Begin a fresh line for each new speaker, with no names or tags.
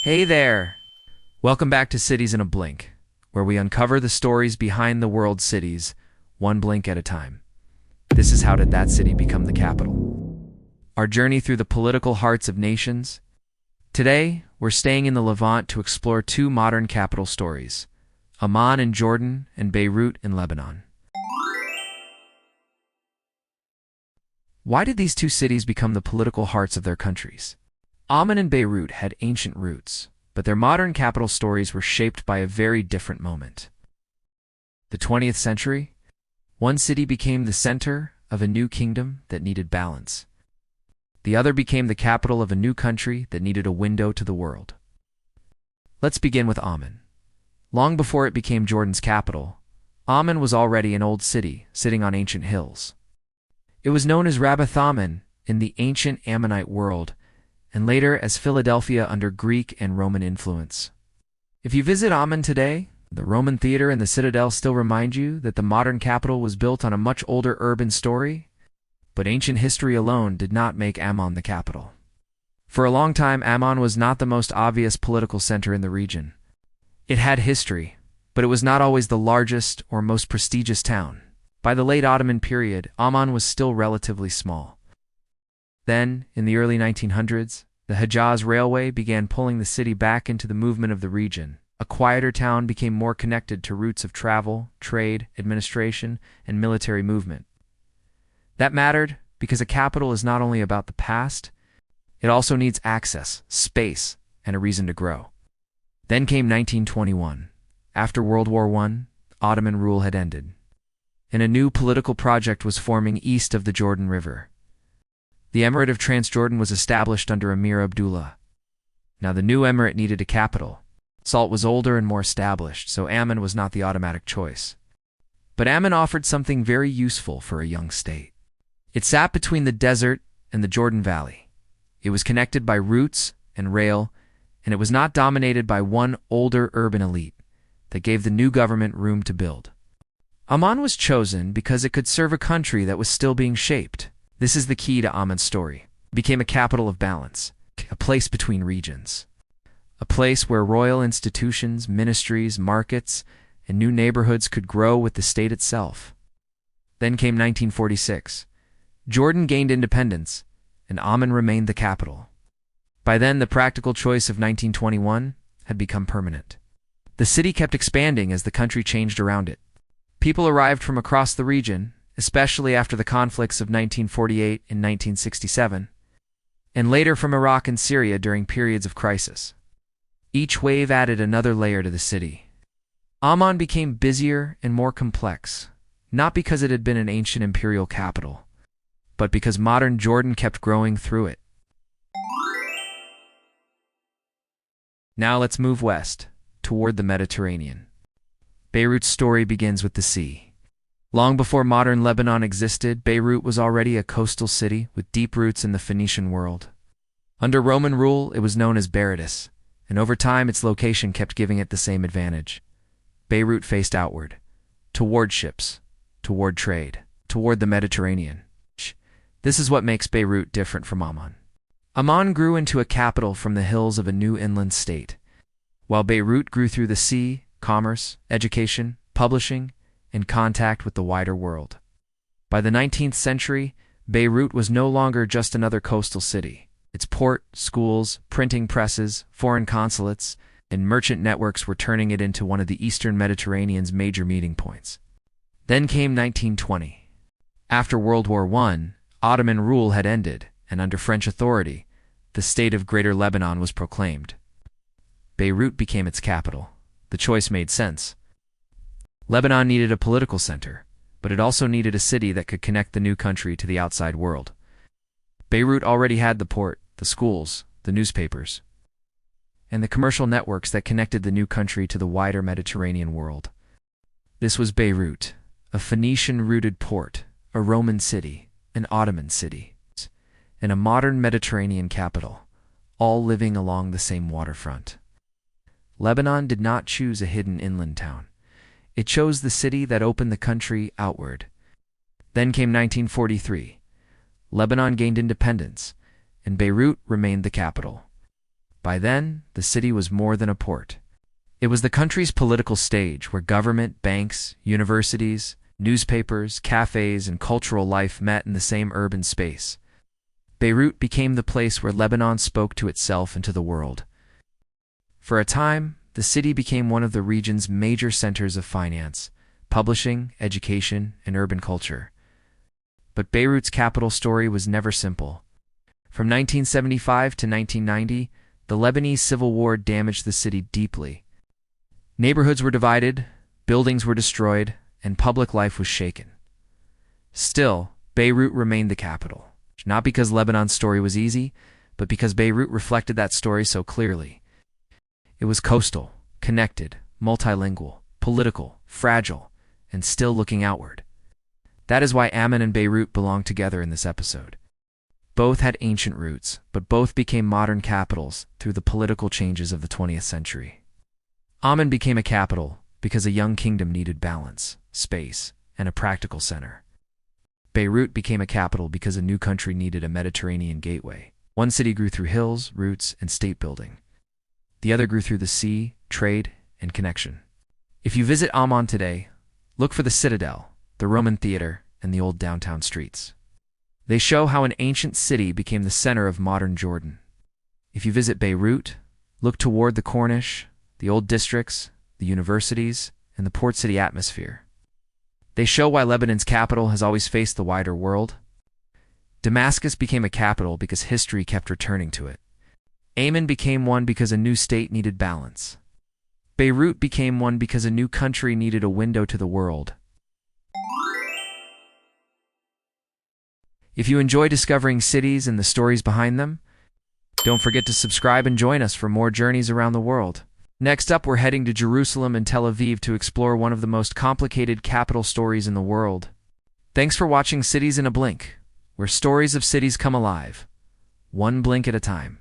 Hey there! Welcome back to Cities in a Blink, where we uncover the stories behind the world's cities, one blink at a time. This is how did that city become the capital? Our journey through the political hearts of nations. Today, we're staying in the Levant to explore two modern capital stories, Amman in Jordan and Beirut in Lebanon. Why did these two cities become the political hearts of their countries? Amman and Beirut had ancient roots, but their modern capital stories were shaped by a very different moment. The 20th century, one city became the center of a new kingdom that needed balance. The other became the capital of a new country that needed a window to the world. Let's begin with Amman. Long before it became Jordan's capital, Amman was already an old city sitting on ancient hills. It was known as Rabbath-Ammon in the ancient Ammonite world, and later as Philadelphia under Greek and Roman influence. If you visit Amman today, the Roman theater and the citadel still remind you that the modern capital was built on a much older urban story, but ancient history alone did not make Amman the capital. For a long time, Amman was not the most obvious political center in the region. It had history, but it was not always the largest or most prestigious town. By the late Ottoman period, Amman was still relatively small. Then, in the early 1900s, the Hejaz Railway began pulling the city back into the movement of the region. A quieter town became more connected to routes of travel, trade, administration, and military movement. That mattered because a capital is not only about the past, it also needs access, space, and a reason to grow. Then came 1921. After World War I, Ottoman rule had ended, and a new political project was forming east of the Jordan River. The Emirate of Transjordan was established under Emir Abdullah. Now the new emirate needed a capital. Salt was older and more established, so Amman was not the automatic choice. But Amman offered something very useful for a young state. It sat between the desert and the Jordan Valley. It was connected by routes and rail, and it was not dominated by one older urban elite that gave the new government room to build. Amman was chosen because it could serve a country that was still being shaped. This is the key to Amman's story. It became a capital of balance, a place between regions, a place where royal institutions, ministries, markets, and new neighborhoods could grow with the state itself. Then came 1946. Jordan gained independence, and Amman remained the capital. By then, the practical choice of 1921 had become permanent. The city kept expanding as the country changed around it. People arrived from across the region, especially after the conflicts of 1948 and 1967, and later from Iraq and Syria during periods of crisis. Each wave added another layer to the city. Amman became busier and more complex, not because it had been an ancient imperial capital, but because modern Jordan kept growing through it. Now let's move west, toward the Mediterranean. Beirut's story begins with the sea. Long before modern Lebanon existed, Beirut was already a coastal city with deep roots in the Phoenician world. Under Roman rule, it was known as Berytus, and over time its location kept giving it the same advantage. Beirut faced outward, toward ships, toward trade, toward the Mediterranean. This is what makes Beirut different from Amman. Amman grew into a capital from the hills of a new inland state, while Beirut grew through the sea, commerce, education, publishing, in contact with the wider world. By the 19th century, Beirut was no longer just another coastal city. Its port, schools, printing presses, foreign consulates, and merchant networks were turning it into one of the Eastern Mediterranean's major meeting points. Then came 1920. After World War I, Ottoman rule had ended, and under French authority, the state of Greater Lebanon was proclaimed. Beirut became its capital. The choice made sense. Lebanon needed a political center, but it also needed a city that could connect the new country to the outside world. Beirut already had the port, the schools, the newspapers, and the commercial networks that connected the new country to the wider Mediterranean world. This was Beirut, a Phoenician-rooted port, a Roman city, an Ottoman city, and a modern Mediterranean capital, all living along the same waterfront. Lebanon did not choose a hidden inland town. It chose the city that opened the country outward. Then came 1943. Lebanon gained independence, and Beirut remained the capital. By then, the city was more than a port. It was the country's political stage where government, banks, universities, newspapers, cafes, and cultural life met in the same urban space. Beirut became the place where Lebanon spoke to itself and to the world. For a time, the city became one of the region's major centers of finance, publishing, education, and urban culture. But Beirut's capital story was never simple. From 1975 to 1990, the Lebanese Civil War damaged the city deeply. Neighborhoods were divided, buildings were destroyed, and public life was shaken. Still, Beirut remained the capital, not because Lebanon's story was easy, but because Beirut reflected that story so clearly. It was coastal, connected, multilingual, political, fragile, and still looking outward. That is why Amman and Beirut belong together in this episode. Both had ancient roots, but both became modern capitals through the political changes of the 20th century. Amman became a capital because a young kingdom needed balance, space, and a practical center. Beirut became a capital because a new country needed a Mediterranean gateway. One city grew through hills, roots, and state building. The other grew through the sea, trade, and connection. If you visit Amman today, look for the citadel, the Roman theater, and the old downtown streets. They show how an ancient city became the center of modern Jordan. If you visit Beirut, look toward the Corniche, the old districts, the universities, and the port city atmosphere. They show why Lebanon's capital has always faced the wider world. Damascus became a capital because history kept returning to it. Amman became one because a new state needed balance. Beirut became one because a new country needed a window to the world. If you enjoy discovering cities and the stories behind them, don't forget to subscribe and join us for more journeys around the world. Next up, we're heading to Jerusalem and Tel Aviv to explore one of the most complicated capital stories in the world. Thanks for watching Cities in a Blink, where stories of cities come alive, one blink at a time.